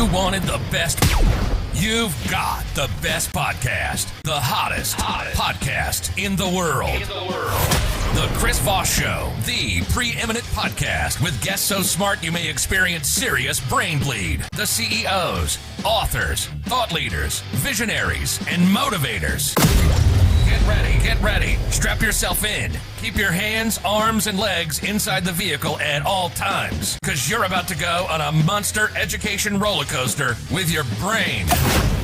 You wanted the best. You've got the best podcast. The hottest podcast in the world. The Chris Voss Show, the preeminent podcast with guests so smart you may experience serious brain bleed. The CEOs, authors, thought leaders, visionaries, and motivators. Get ready. Strap yourself in. Keep your hands, arms, and legs inside the vehicle at all times, because you're about to go on a monster education roller coaster with your brain.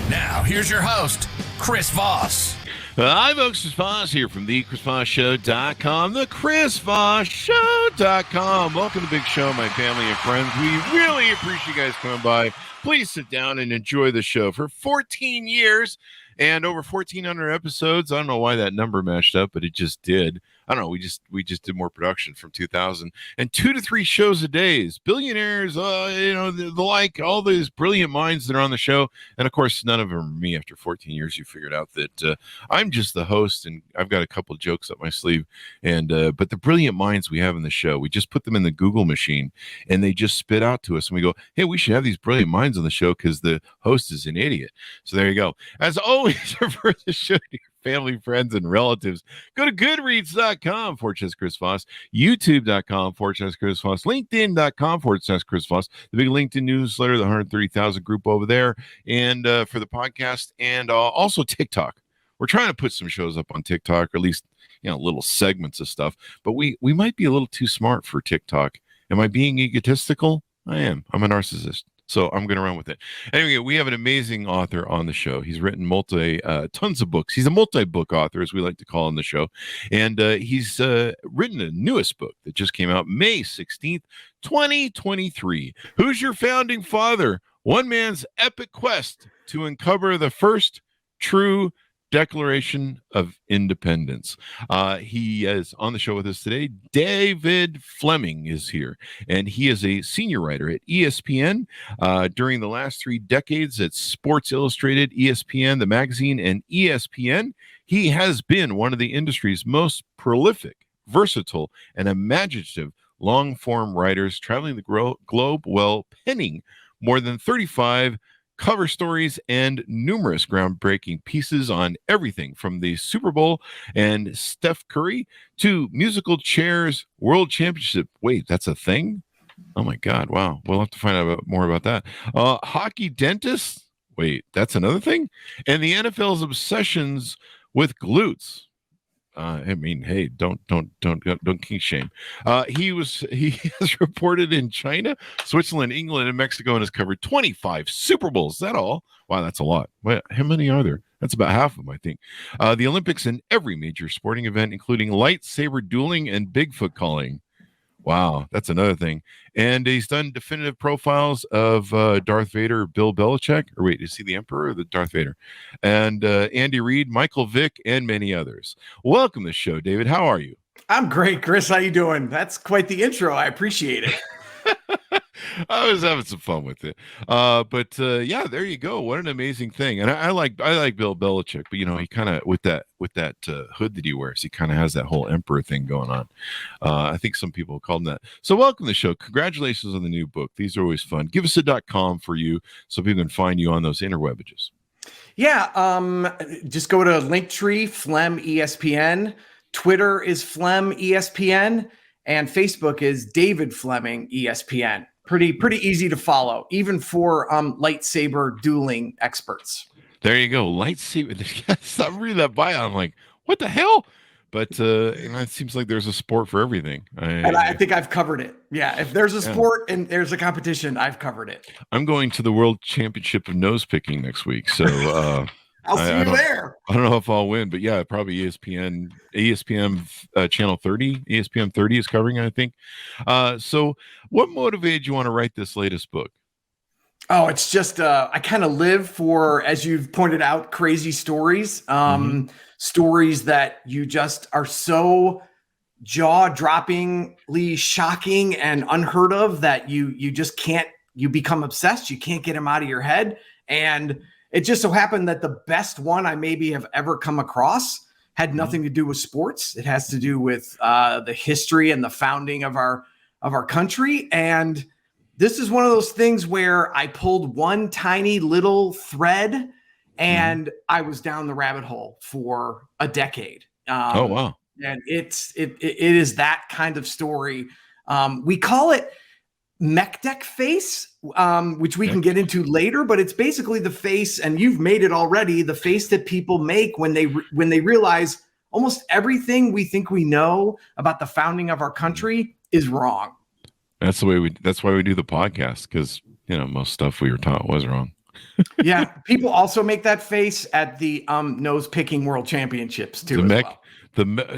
Now, here's your host, Chris Voss. Hi, folks. Chris Voss here from the ChrisVossShow.com, the ChrisVossShow.com. Welcome to the big show, my family and friends. We really appreciate you guys coming by. Please sit down and enjoy the show. For 14 years and over 1,400 episodes. I don't know why that number matched up, but it just did. I don't know. We just did more production from 2000 and 2 to 3 shows a day. Billionaires, the like, all these brilliant minds that are on the show. And of course, none of them are me. After 14 years, you figured out that I'm just the host, and I've got a couple of jokes up my sleeve. And but the brilliant minds we have in the show, we just put them in the Google machine, and they just spit out to us. And we go, hey, we should have these brilliant minds on the show because the host is an idiot. So there you go. As always, refer the show to your family, friends, and relatives. Go to goodreads.com/Chris Voss, youtube.com/Chris Voss, linkedin.com/Chris Voss, the big LinkedIn newsletter, the 130,000 group over there, and for the podcast, and also TikTok. We're trying to put some shows up on TikTok, or at least, little segments of stuff, but we might be a little too smart for TikTok. Am I being egotistical? I am. I'm a narcissist. So I'm going to run with it. Anyway, we have an amazing author on the show. He's written tons of books. He's a multi-book author, as we like to call on the show. And he's written a newest book that just came out May 16th, 2023. Who's your founding father? One man's epic quest to uncover the first true Declaration of Independence. He is on the show with us today. David Fleming is here, and he is a senior writer at ESPN. During the last 3 decades at Sports Illustrated, ESPN, the magazine, and ESPN, he has been one of the industry's most prolific, versatile, and imaginative long-form writers, traveling the globe while penning more than 35 cover stories and numerous groundbreaking pieces on everything from the Super Bowl and Steph Curry to musical chairs world championship. Wait, that's a thing? Oh my God. Wow. We'll have to find out more about that. Hockey dentists. Wait, that's another thing? And the NFL's obsessions with glutes. Hey, don't king shame. He has reported in China, Switzerland, England, and Mexico, and has covered 25 Super Bowls. Is that all? Wow, that's a lot. How many are there? That's about half of them, I think. The Olympics and every major sporting event, including lightsaber dueling and Bigfoot calling. Wow, that's another thing. And he's done definitive profiles of Darth Vader, Bill Belichick. Or wait, is he the Emperor or the Darth Vader? And Andy Reid, Michael Vick, and many others. Welcome to the show, David. How are you? I'm great, Chris. How you doing? That's quite the intro. I appreciate it. I was having some fun with it. But yeah, there you go. What an amazing thing. And I like Bill Belichick, but he kind of with that hood that he wears, he kind of has that whole emperor thing going on. I think some people call him that. So welcome to the show. Congratulations on the new book. These are always fun. Give us a .com for you so people can find you on those interwebages. Yeah. Just go to Linktree, Flem ESPN. Twitter is Flem ESPN, and Facebook is David Fleming ESPN. Pretty easy to follow, even for lightsaber dueling experts. There you go. Lightsaber. I'm reading that bio. I'm like, what the hell? But it seems like there's a sport for everything. I think I've covered it. Yeah, if there's a sport and there's a competition, I've covered it. I'm going to the World Championship of nose picking next week, so I'll see you there. I don't know if I'll win, but yeah, probably ESPN channel 30, ESPN 30 is covering it, I think. So what motivated you want to write this latest book? Oh, it's just I kind of live for, as you've pointed out, crazy stories. Stories that you just are so jaw-droppingly shocking and unheard of that you just can't, you become obsessed. You can't get them out of your head. And it just so happened that the best one I maybe have ever come across had nothing to do with sports. It has to do with the history and the founding of our country. And this is one of those things where I pulled one tiny little thread and I was down the rabbit hole for a decade. Oh, wow. And it is that kind of story. We call it mech deck face, which we can get into later, but it's basically the face, and you've made it already, the face that people make when they realize almost everything we think we know about the founding of our country is wrong. That's why we do the podcast, because most stuff we were taught was wrong. Yeah, people also make that face at the nose picking world championships too.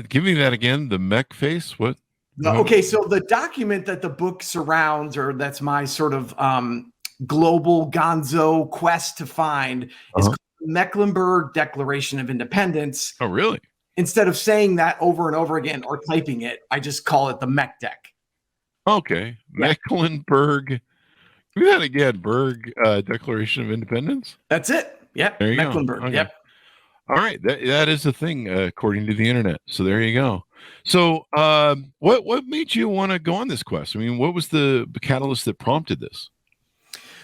Give me that again. The mech face. What? Okay, so the document that the book surrounds, or that's my sort of global gonzo quest to find, is called the Mecklenburg Declaration of Independence. Oh, really? Instead of saying that over and over again or typing it, I just call it the mech deck. Okay, yeah. Mecklenburg. Give me that again. Declaration of Independence. That's it. Yep. There you Mecklenburg. Go. Okay. Yep. All right, that is the thing, according to the internet. So there you go. So, what made you want to go on this quest? I mean, what was the catalyst that prompted this?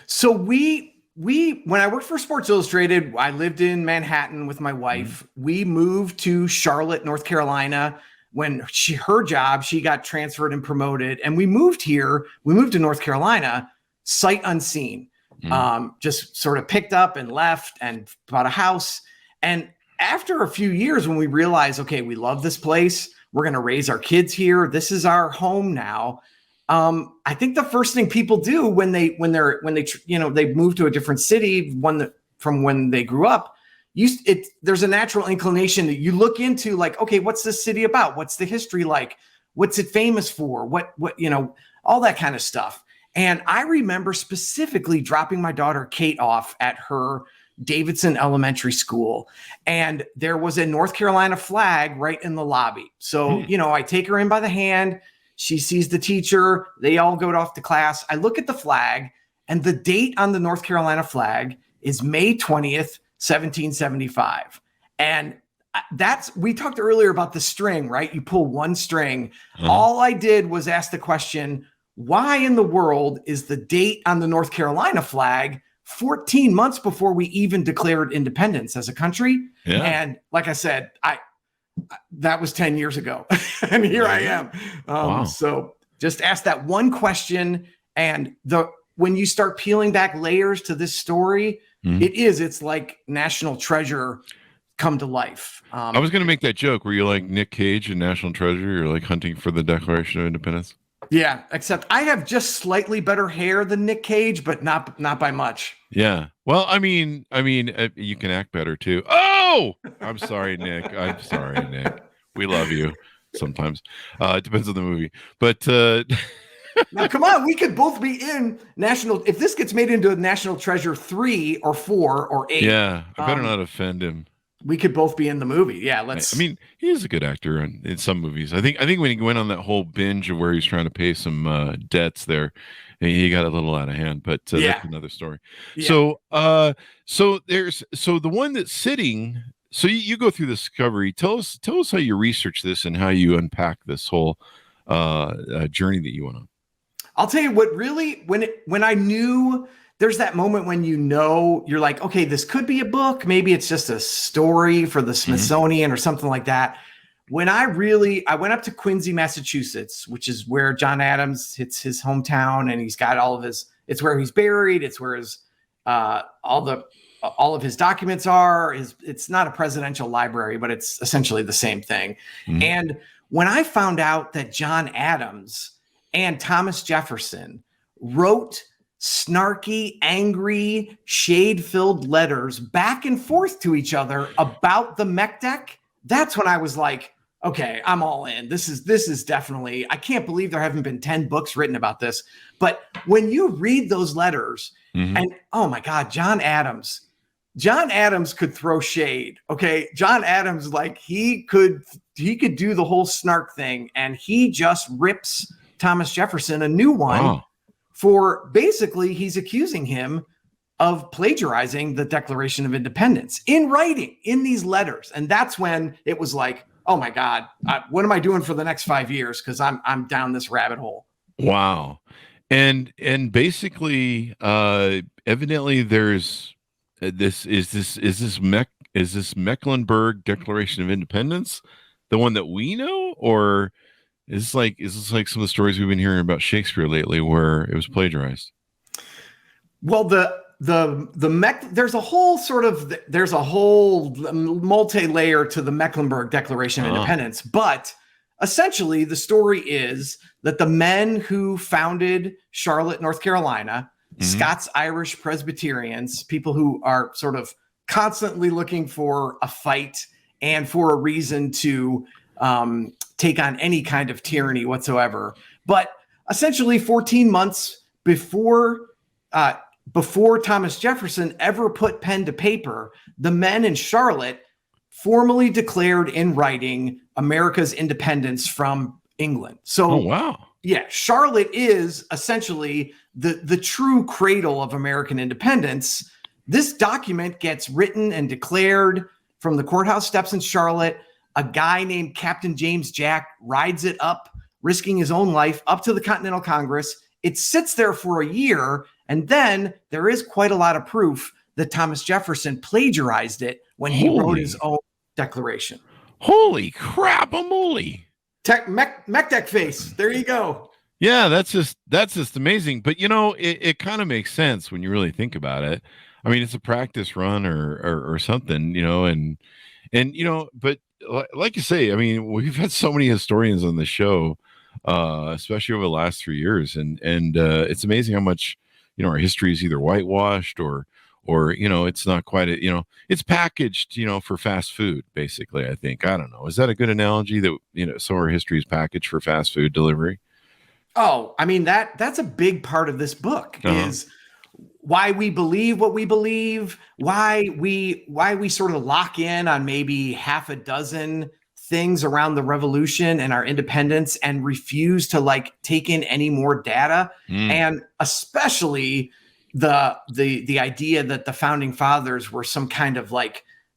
So we when I worked for Sports Illustrated, I lived in Manhattan with my wife. We moved to Charlotte, North Carolina. When her job, she got transferred and promoted, and we moved here. We moved to North Carolina, sight unseen. Just sort of picked up and left and bought a house. And after a few years, when we realized, okay, we love this place, we're going to raise our kids here, this is our home now. I think the first thing people do when they move to a different city, from when they grew up, there's a natural inclination that you look into, like, okay, what's this city about? What's the history like? What's it famous for? What all that kind of stuff. And I remember specifically dropping my daughter Kate off at her Davidson Elementary School, and there was a North Carolina flag right in the lobby. So, I take her in by the hand. She sees the teacher. They all go off to class. I look at the flag, and the date on the North Carolina flag is May 20th, 1775. And we talked earlier about the string, right? You pull one string. All I did was ask the question, why in the world is the date on the North Carolina flag 14 months before we even declared independence as a country? Yeah. And like I said, that was 10 years ago. And here I am. Wow. So just ask that one question. And when you start peeling back layers to this story, it's like National Treasure come to life. I was going to make that joke. Were you like Nick Cage in National Treasure? You're like hunting for the Declaration of Independence? Yeah, except I have just slightly better hair than Nick Cage, but not by much. Yeah. Well, I mean, you can act better too. Oh, I'm sorry, Nick. We love you sometimes. It depends on the movie, but now come on, we could both be in National. If this gets made into a National Treasure 3 or 4 or 8, yeah, I better not offend him. We could both be in the movie. Yeah, let's. I mean, he is a good actor in some movies. I think when he went on that whole binge of where he's trying to pay some debts there, he got a little out of hand. But that's another story. Yeah. So the one that's sitting. So you go through the discovery. Tell us how you research this and how you unpack this whole journey that you went on. I'll tell you what. Really, when I knew. There's that moment when you're like, okay, this could be a book. Maybe it's just a story for the Smithsonian or something like that. When I went up to Quincy, Massachusetts, which is where John Adams, it's his hometown, and he's got it's where he's buried. It's where his, all of his documents are. It's not a presidential library, but it's essentially the same thing. And when I found out that John Adams and Thomas Jefferson wrote snarky, angry, shade-filled letters back and forth to each other about the mech deck, that's when I was like, okay, I'm all in. This is definitely, I can't believe there haven't been 10 books written about this. But when you read those letters, and oh my God, John Adams could throw shade. Okay. John Adams, like he could do the whole snark thing, and he just rips Thomas Jefferson a new one. Wow. For basically, he's accusing him of plagiarizing the Declaration of Independence in writing, in these letters. And that's when it was like, oh my God, what am I doing for the next 5 years? Because I'm down this rabbit hole. Wow. And basically, evidently, there's this Mecklenburg Declaration of Independence, the one that we know, or is this like some of the stories we've been hearing about Shakespeare lately, where it was plagiarized? Well, there's a whole multi-layer to the Mecklenburg Declaration of Independence, but essentially the story is that the men who founded Charlotte, North Carolina, Scots-Irish Presbyterians, people who are sort of constantly looking for a fight and for a reason to take on any kind of tyranny whatsoever. But essentially 14 months before Thomas Jefferson ever put pen to paper, the men in Charlotte formally declared in writing America's independence from England. So, yeah, Charlotte is essentially the true cradle of American independence. This document gets written and declared from the courthouse steps in Charlotte. A guy named Captain James Jack rides it up, risking his own life, up to the Continental Congress. It sits there for a year, and then there is quite a lot of proof that Thomas Jefferson plagiarized it when he wrote his own declaration. Holy crap, a moly. Mech face. There you go. Yeah, that's just amazing. But it kind of makes sense when you really think about it. I mean, it's a practice run or something, but like you say, I mean, we've had so many historians on the show, especially over the last 3 years, and it's amazing how much our history is either whitewashed or it's not quite it's packaged for fast food, basically. I think, I don't know, is that a good analogy, that some of our history is packaged for fast food delivery? Oh, I mean, that's a big part of this book is why we believe what we believe, why we sort of lock in on maybe half a dozen things around the revolution and our independence and refuse to take in any more data. And especially the idea that the founding fathers were some kind of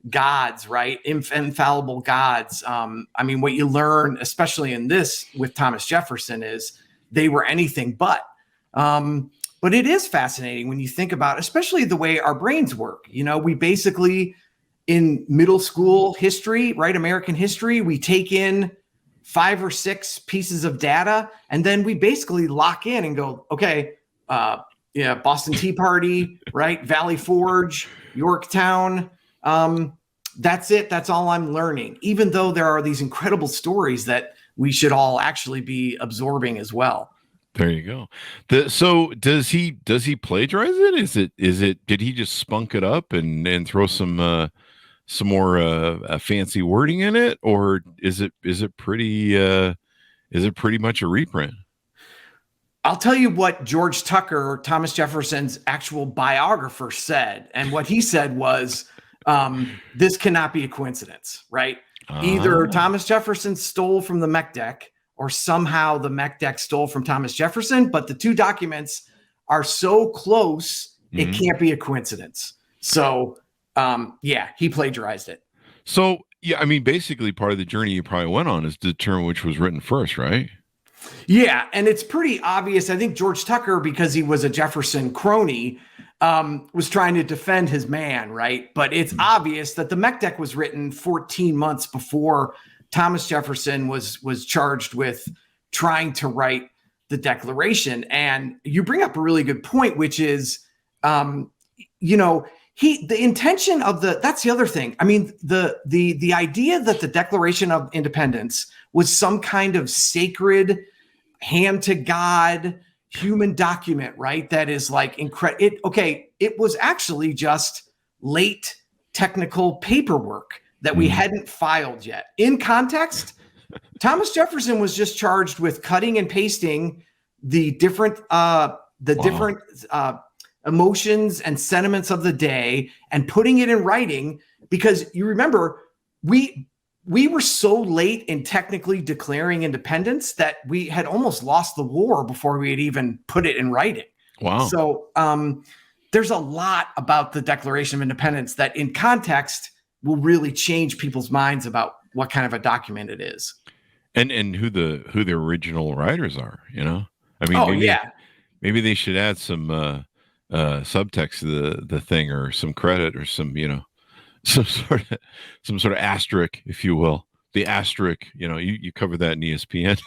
gods, right? Infallible gods. I mean, what you learn, especially in this with Thomas Jefferson, is they were anything but. But it is fascinating when you think about, especially the way our brains work. We basically, in middle school history, right, American history, we take in 5 or 6 pieces of data, and then we basically lock in and go, okay, Boston Tea Party, right, Valley Forge, Yorktown. That's it. That's all I'm learning, even though there are these incredible stories that we should all actually be absorbing as well. There you go. So does he plagiarize it? Did he just spunk it up and throw some more fancy wording in it, or is it pretty much a reprint? I'll tell you what George Tucker, Thomas Jefferson's actual biographer, said, and what he said was, this cannot be a coincidence, right? Either Thomas Jefferson stole from the Mech Deck, or somehow the Mech Deck stole from Thomas Jefferson, but the two documents are so close, it can't be a coincidence. So, he plagiarized it. So, yeah, I mean, basically part of the journey you probably went on is to determine which was written first, right? Yeah, and it's pretty obvious. I think George Tucker, because he was a Jefferson crony, was trying to defend his man, right? But it's obvious that the Mech Deck was written 14 months before Thomas Jefferson was charged with trying to write the Declaration. And you bring up a really good point, which is, the intention of that's the other thing. I mean, the idea that the Declaration of Independence was some kind of sacred, hand to God human document, right? That is incredible. It was actually just late technical paperwork that we hadn't filed yet. In context, Thomas Jefferson was just charged with cutting and pasting the different emotions and sentiments of the day and putting it in writing, because you remember we were so late in technically declaring independence that we had almost lost the war before we had even put it in writing. Wow. So there's a lot about the Declaration of Independence that in context will really change people's minds about what kind of a document it is. And who the original writers are, I mean, Maybe they should add some subtext to the thing, or some credit, or some some sort of asterisk, if you will. The asterisk, you covered that in ESPN.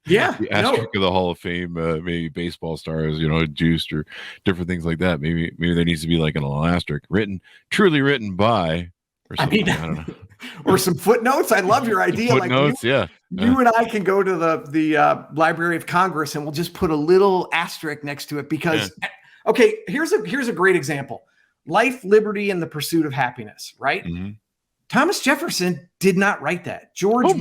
Yeah, The asterisk of the Hall of Fame, maybe baseball stars, juiced, or different things like that. Maybe there needs to be like an asterisk truly written by, or something. I don't know. Or some footnotes. I love your idea. Footnotes, you and I can go to the Library of Congress, and we'll just put a little asterisk next to it because, okay, here's a great example: life, liberty, and the pursuit of happiness. Right? Mm-hmm. Thomas Jefferson did not write that. George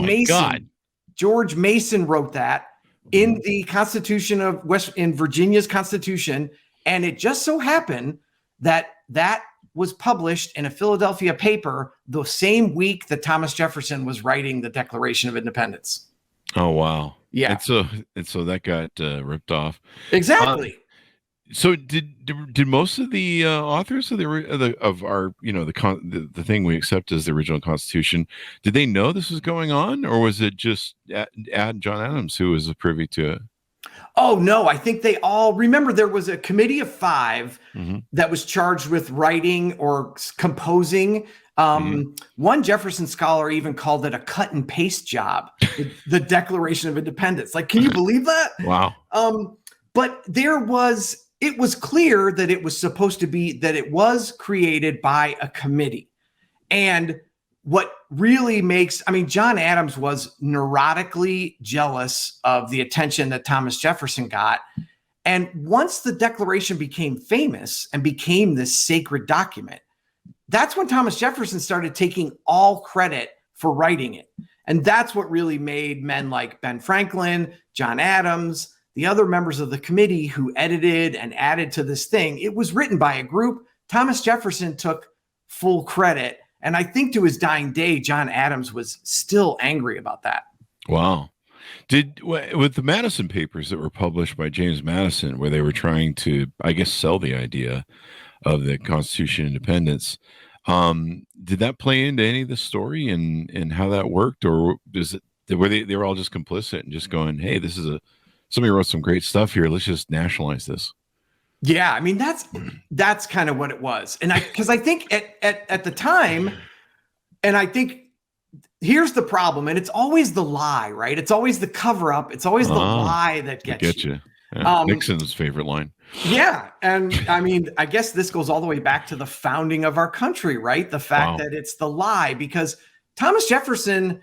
Mason wrote that in the Constitution of in Virginia's Constitution, and it just so happened that was published in a Philadelphia paper the same week that Thomas Jefferson was writing the Declaration of Independence. Oh wow! Yeah, and so that got ripped off. Exactly. So did most of the authors of our the thing we accept as the original Constitution, did they know this was going on, or was it just John Adams who was privy to it? Oh no, I think they all remember there was a committee of 5 that was charged with writing or composing. One Jefferson scholar even called it a cut and paste job, the Declaration of Independence. Like, can you believe that? Wow. But it was clear that it was supposed to be, that it was created by a committee. And what really John Adams was neurotically jealous of the attention that Thomas Jefferson got. And once the Declaration became famous and became this sacred document, that's when Thomas Jefferson started taking all credit for writing it. And that's what really made men like Ben Franklin, John Adams, the other members of the committee who edited and added to this thing. It was written by a group. Thomas Jefferson took full credit. And I think to his dying day, John Adams was still angry about that. Wow. With the Madison papers that were published by James Madison, where they were trying to, I guess, sell the idea of the Constitution of Independence, did that play into any of the story and how that worked? Or were they were all just complicit and just going, hey, this is somebody wrote some great stuff here, let's just nationalize this? Yeah, that's kind of what it was. And because I think at the time, and I think here's the problem, and it's always the lie, right? It's always the cover up. It's always the lie that gets you. Yeah. Nixon's favorite line. Yeah. And I guess this goes all the way back to the founding of our country, right? The fact that it's the lie, because Thomas Jefferson,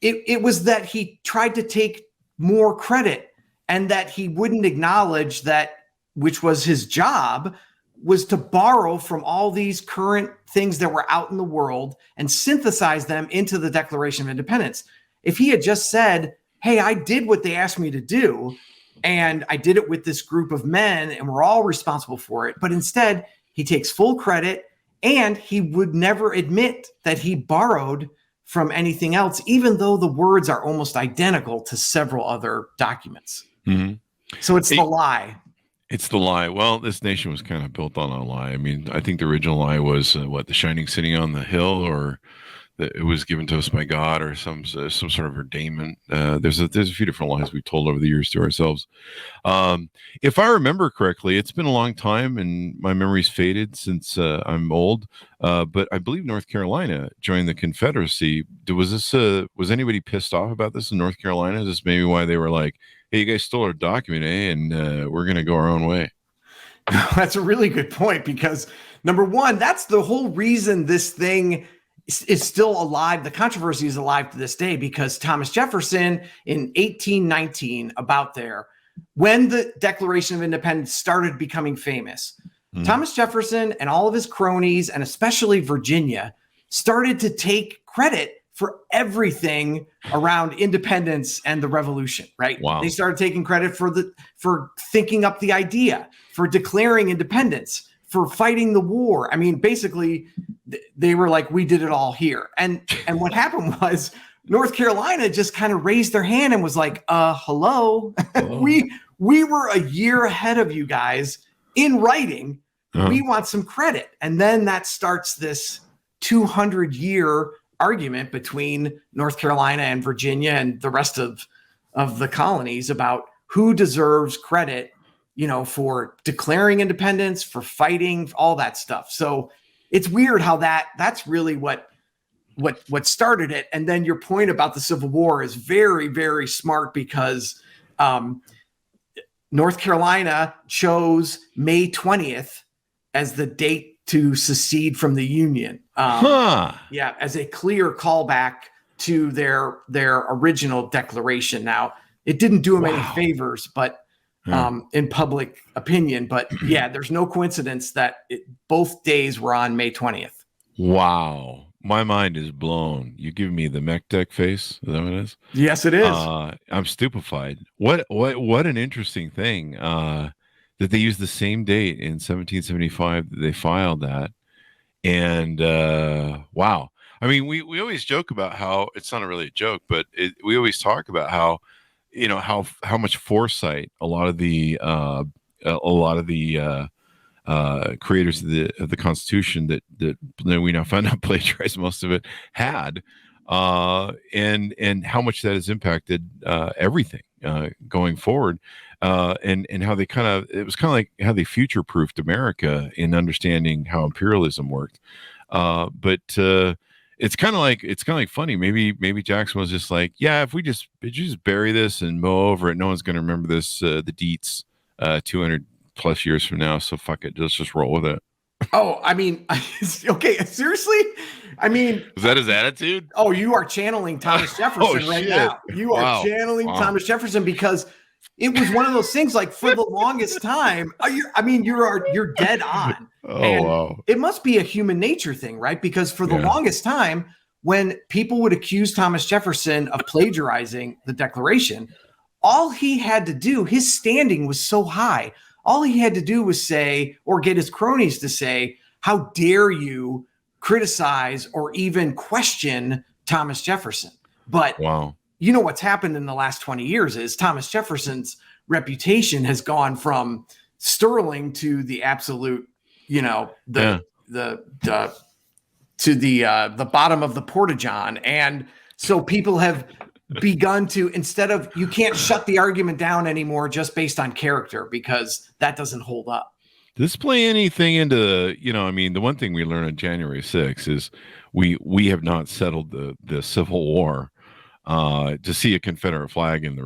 it was that he tried to take more credit, and that he wouldn't acknowledge that, which was his job, was to borrow from all these current things that were out in the world and synthesize them into the Declaration of Independence. If he had just said, hey, I did what they asked me to do, and I did it with this group of men, and we're all responsible for it. But instead, he takes full credit, and he would never admit that he borrowed from anything else, even though the words are almost identical to several other documents. Mm-hmm. So it's the lie. It's the lie. Well, this nation was kind of built on a lie. I think the original lie was the shining city on the hill, or that it was given to us by God, or some sort of ordainment. There's a few different lies we told over the years to ourselves. If I remember correctly, it's been a long time, and my memory's faded since I'm old. But I believe North Carolina joined the Confederacy. Was anybody pissed off about this in North Carolina? Is this maybe why they were like, hey, you guys stole our document, and we're going to go our own way? That's a really good point, because number one, that's the whole reason this thing is still alive. The controversy is alive to this day, because Thomas Jefferson in 1819, when the Declaration of Independence started becoming famous, Thomas Jefferson and all of his cronies, and especially Virginia, started to take credit for everything around independence and the revolution, right? Wow. They started taking credit for thinking up the idea, for declaring independence, for fighting the war. Basically, they were like, we did it all here. And what happened was North Carolina just kind of raised their hand and was like, hello. we were a year ahead of you guys in writing. We want some credit. And then that starts this 200-year argument between North Carolina and Virginia and the rest of the colonies about who deserves credit for declaring independence, for fighting, all that stuff. So it's weird how that's really what started it. And then your point about the Civil War is very, very smart, because North Carolina chose May 20th as the date to secede from the Union. Yeah, as a clear callback to their original declaration. Now, it didn't do them any favors, but in public opinion. But yeah, there's no coincidence that both days were on May 20th. Wow. My mind is blown. You give me the mech deck face. Is that what it is? Yes, it is. I'm stupefied. What an interesting thing that they used the same date in 1775 that they filed that. And wow. I mean, we always joke about how it's not really a joke, but we always talk about how how much foresight a lot of the creators of the Constitution that we now find out plagiarized most of it had, and how much that has impacted everything going forward, and how it was kind of like how they future-proofed America in understanding how imperialism worked. But it's kind of like funny. Maybe Jackson was just like, yeah, if we just bury this and mow over it, no one's going to remember this, the deets 200 plus years from now. So fuck it, let's just roll with it. Oh, I mean, okay, seriously? I mean, is that his attitude? Oh, you are channeling Thomas Jefferson right now. You are channeling Thomas Jefferson, because it was one of those things, like, for the longest time. You're dead on. Wow. It must be a human nature thing, right? Because for the longest time, when people would accuse Thomas Jefferson of plagiarizing the Declaration, all he had to do, his standing was so high. All he had to do was say, or get his cronies to say, how dare you criticize or even question Thomas Jefferson? But what's happened in the last 20 years is Thomas Jefferson's reputation has gone from sterling to the absolute, the bottom of the porta-john. And so people have begun to, instead of, you can't shut the argument down anymore just based on character, because that doesn't hold up. Does this play anything into, the one thing we learned on January 6th is we have not settled the Civil War. To see a Confederate flag in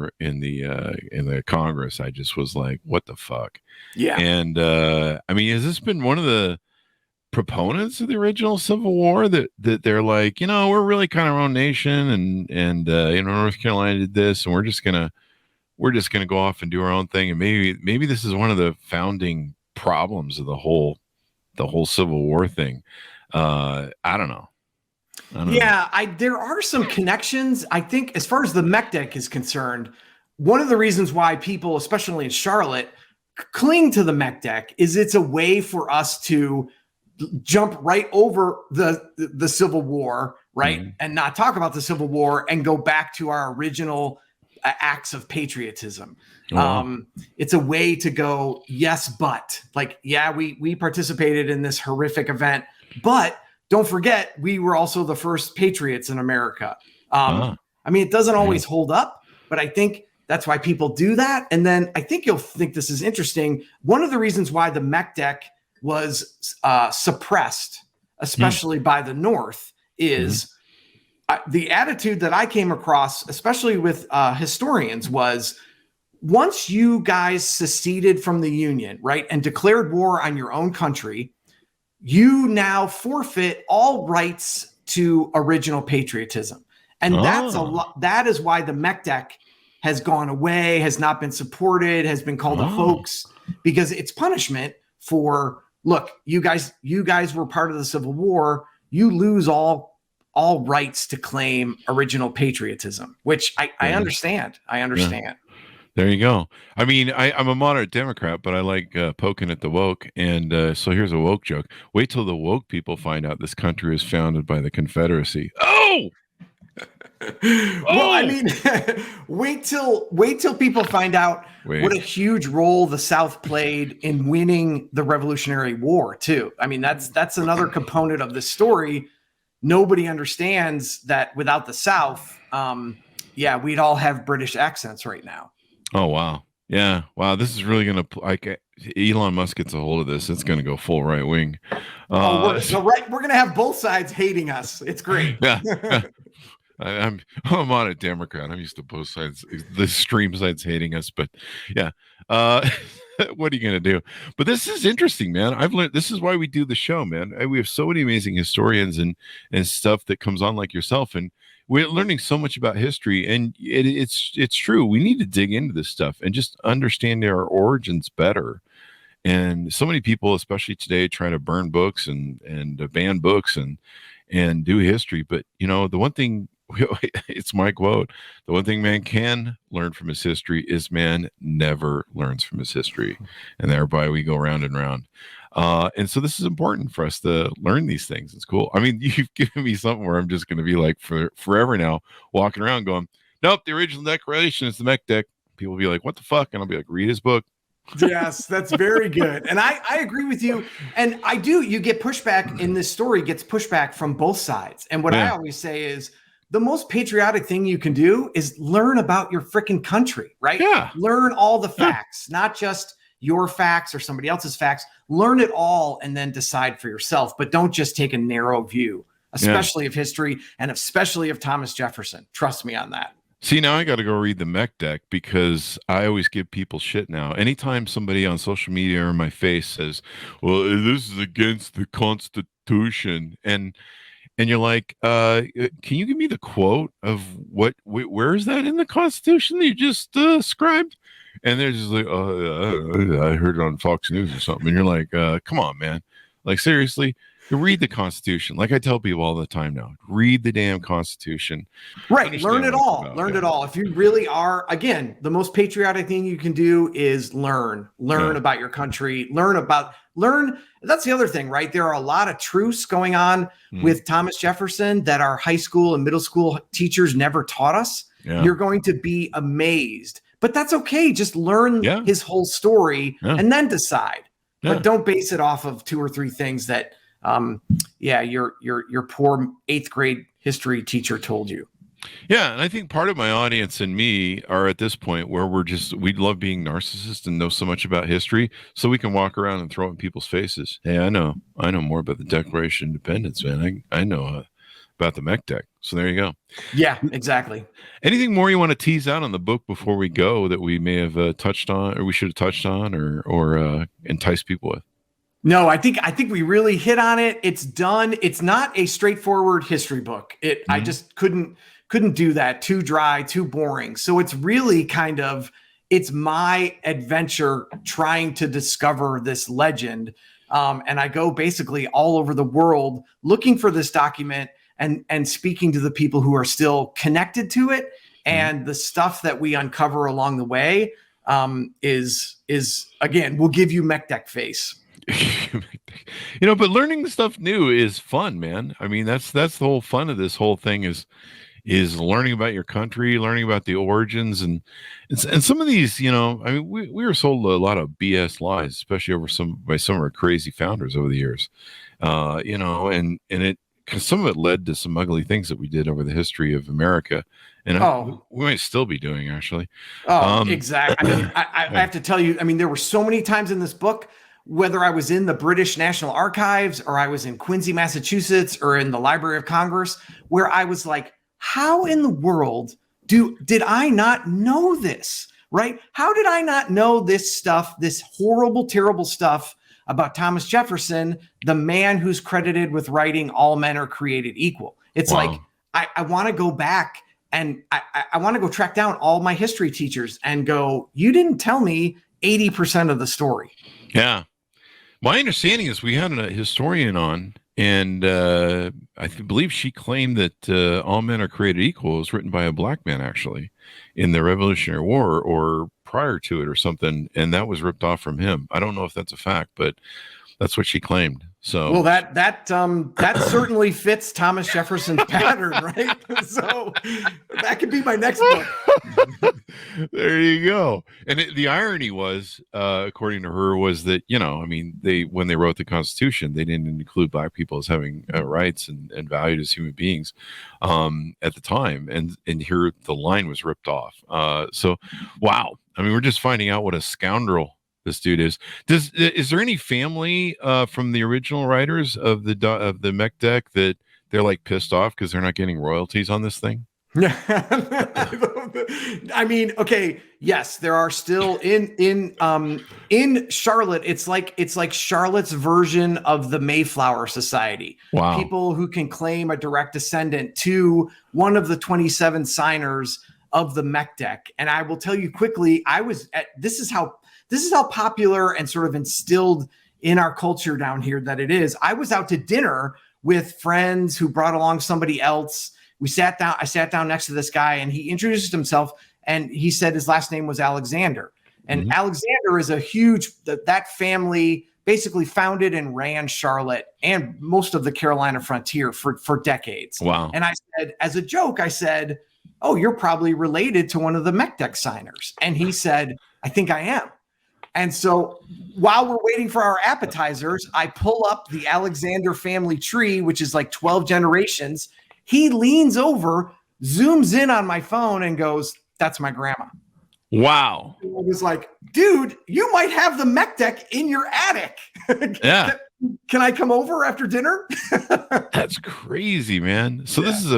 the Congress, I just was like, what the fuck? Yeah. And has this been one of the proponents of the original Civil War that they're like, we're really kind of our own nation, and North Carolina did this, and we're just gonna go off and do our own thing, and maybe this is one of the founding problems of the whole Civil War thing. I don't know. There are some connections. I think, as far as the mech deck is concerned, one of the reasons why people, especially in Charlotte, cling to the mech deck is it's a way for us to jump right over the Civil War, right? Mm-hmm. And not talk about the Civil War and go back to our original acts of patriotism. Wow. It's a way to go, yes, but we participated in this horrific event, but don't forget, we were also the first patriots in America. It doesn't always hold up, but I think that's why people do that. And then I think you'll think this is interesting. One of the reasons why the mech deck was suppressed, especially by the North, is the attitude that I came across, especially with historians, was once you guys seceded from the Union, right, and declared war on your own country, you now forfeit all rights to original patriotism. And that's a lot. That is why the mech deck has gone away, has not been supported, has been called a hoax, because it's punishment for, look, you guys were part of the Civil War. You lose all rights to claim original patriotism, which I understand. I understand. Yeah. There you go. I'm a moderate Democrat, but I like poking at the woke. And so here's a woke joke. Wait till the woke people find out this country is founded by the Confederacy. Oh! Well, wait till people find out what a huge role the South played in winning the Revolutionary War, too. That's another component of this story. Nobody understands that without the South, we'd all have British accents right now. Oh, wow. Yeah. Wow. This is really going to like Elon Musk gets a hold of this. It's going to go full right wing. We're gonna have both sides hating us. It's great. Yeah. I'm on a Democrat. I'm used to both sides, the extreme sides hating us, but yeah. What are you gonna do? But this is interesting, man. I've learned this is why we do the show, man. We have so many amazing historians and stuff that comes on like yourself, and we're learning so much about history. And it's true. We need to dig into this stuff and just understand our origins better. And so many people, especially today, try to burn books and ban books and do history. But the one thing, it's my quote, the one thing man can learn from his history is man never learns from his history. And thereby we go round and round. And so this is important for us to learn these things. It's cool. I mean, you've given me something where I'm just going to be like for forever now walking around going, nope, the original Declaration is the Mech Deck. People will be like, what the fuck? And I'll be like, read his book. Yes, that's very good. And I agree with you. And you get pushback in this story, gets pushback from both sides. And what I always say is the most patriotic thing you can do is learn about your freaking country, right? Yeah. Learn all the facts, not just your facts or somebody else's facts. Learn it all and then decide for yourself. But don't just take a narrow view, especially of history and especially of Thomas Jefferson. Trust me on that. See, now I got to go read the Mech Deck because I always give people shit now. Anytime somebody on social media or in my face says, well, this is against the Constitution. And you're like, can you give me the quote of where is that in the Constitution that you just scribed? And they're just like, I heard it on Fox News or something. And you're like, come on, man. Like, seriously? You read the Constitution. Like I tell people all the time now, read the damn Constitution. Right. Learn it all. Learn it all. If you really are, again, the most patriotic thing you can do is learn about your country, learn. That's the other thing, right? There are a lot of truths going on with Thomas Jefferson that our high school and middle school teachers never taught us. Yeah. You're going to be amazed, but that's okay. Just learn his whole story and then decide, but don't base it off of 2 or 3 things that, your poor 8th grade history teacher told you. Yeah, and I think part of my audience and me are at this point where we love being narcissists and know so much about history, so we can walk around and throw it in people's faces. Hey, I know more about the Declaration of Independence, man. I know about the Mech Deck. So there you go. Yeah, exactly. Anything more you want to tease out on the book before we go that we may have touched on, or we should have touched on, or entice people with? No, I think we really hit on it. It's done. It's not a straightforward history book. I just couldn't do that. Too dry, too boring. So it's really it's my adventure trying to discover this legend. And I go basically all over the world looking for this document and speaking to the people who are still connected to it. And the stuff that we uncover along the way is again, we'll give you Mech Deck face. But learning stuff new is fun, man. I mean, that's the whole fun of this whole thing is learning about your country, learning about the origins, and some of these, I mean, we were sold a lot of BS lies, especially by some of our crazy founders over the years, and it, because some of it led to some ugly things that we did over the history of America, and we might still be doing actually. Exactly. I mean, I have to tell you, I mean, there were so many times in this book, whether I was in the British National Archives or I was in Quincy, Massachusetts, or in the Library of Congress, where I was like, how in the world did I not know this, right? How did I not know this stuff, this horrible, terrible stuff about Thomas Jefferson, the man who's credited with writing all men are created equal? It's like, I want to go back and I want to go track down all my history teachers and go, you didn't tell me 80% of the story. Yeah. My understanding is we had a historian on, and I believe she claimed that All Men Are Created Equal was written by a black man, actually, in the Revolutionary War or prior to it or something, and that was ripped off from him. I don't know if that's a fact, but that's what she claimed. So well, that certainly fits Thomas Jefferson's pattern, right? So that could be my next book. There you go. And the irony was, according to her, was that, when they wrote the Constitution, they didn't include Black people as having rights and valued as human beings at the time. And here the line was ripped off. So, wow. I mean, we're just finding out what a scoundrel this dude is. Is there any family from the original writers of the Mech Deck that they're like pissed off because they're not getting royalties on this thing? I mean, okay, yes, there are still in Charlotte. It's like Charlotte's version of the Mayflower Society. Wow. People who can claim a direct descendant to one of the 27 signers of the Mech Deck. And I will tell you quickly, this is how popular and sort of instilled in our culture down here that it is. I was out to dinner with friends who brought along somebody else. I sat down next to this guy and he introduced himself and he said his last name was Alexander. And Alexander is a huge, that family basically founded and ran Charlotte and most of the Carolina frontier for decades. Wow. And I said, as a joke, oh, you're probably related to one of the Mech Deck signers. And he said, I think I am. And so while we're waiting for our appetizers, I pull up the Alexander family tree, which is like 12 generations. He leans over, zooms in on my phone and goes, that's my grandma. Wow. I was like, dude, you might have the Mech Deck in your attic. Yeah. Can I come over after dinner? That's crazy, man. So this is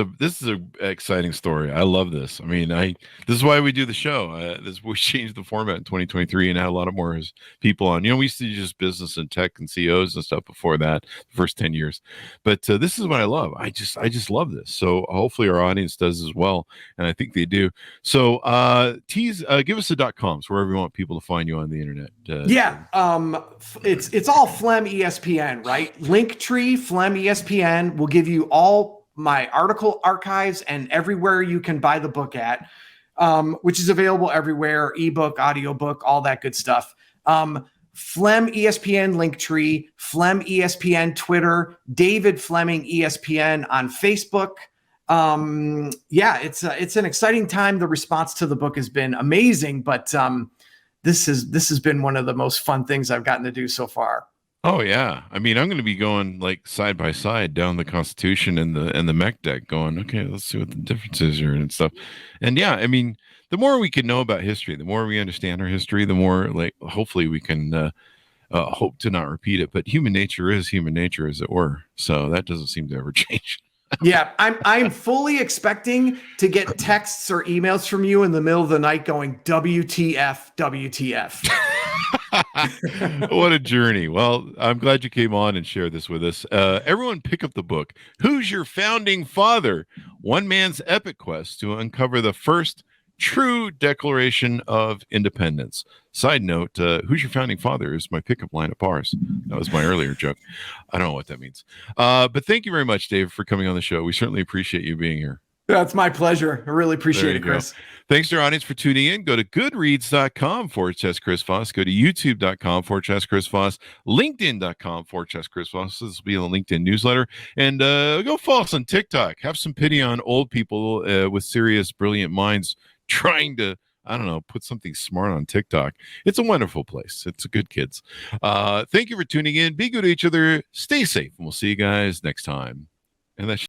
a exciting story. I love this. I mean, this is why we do the show. We changed the format in 2023 and had a lot of more people on. We used to do just business and tech and CEOs and stuff before that, the first 10 years. But this is what I love. I just love this. So hopefully our audience does as well, and I think they do. So give us the .coms wherever you want people to find you on the internet. It's all Flem ESPN, right? Linktree, Flem ESPN will give you all my article archives and everywhere you can buy the book at, which is available everywhere, ebook, audiobook, all that good stuff. Flem ESPN Linktree, Flem ESPN Twitter, David Fleming ESPN on Facebook. It's an exciting time. The response to the book has been amazing, but this has been one of the most fun things I've gotten to do so far. Oh yeah. I mean, I'm going to be going like side by side down the Constitution and the Mech Deck going, okay, let's see what the difference is here and stuff. And yeah, I mean, the more we can know about history, the more we understand our history, the more like, hopefully we can hope to not repeat it, but human nature is human nature, as it were. So that doesn't seem to ever change. Yeah, I'm fully expecting to get texts or emails from you in the middle of the night going, WTF, WTF. What a journey. Well, I'm glad you came on and shared this with us. Everyone pick up the book. Who's Your Founding Father? One Man's Epic Quest to Uncover the First True Declaration of Independence. Side note, who's your founding father is my pickup line at bars. That was my earlier joke. I don't know what that means. But thank you very much, Dave, for coming on the show. We certainly appreciate you being here. That's my pleasure. I really appreciate it, Chris. Thanks to our audience for tuning in. Go to goodreads.com/Chris Voss. Go to youtube.com/Chris Voss. LinkedIn.com/Chris Voss. This will be on the LinkedIn newsletter. And go follow us on TikTok. Have some pity on old people with serious, brilliant minds trying to, put something smart on TikTok. It's a wonderful place. It's a good kids. Thank you for tuning in. Be good to each other. Stay safe. And we'll see you guys next time. And that's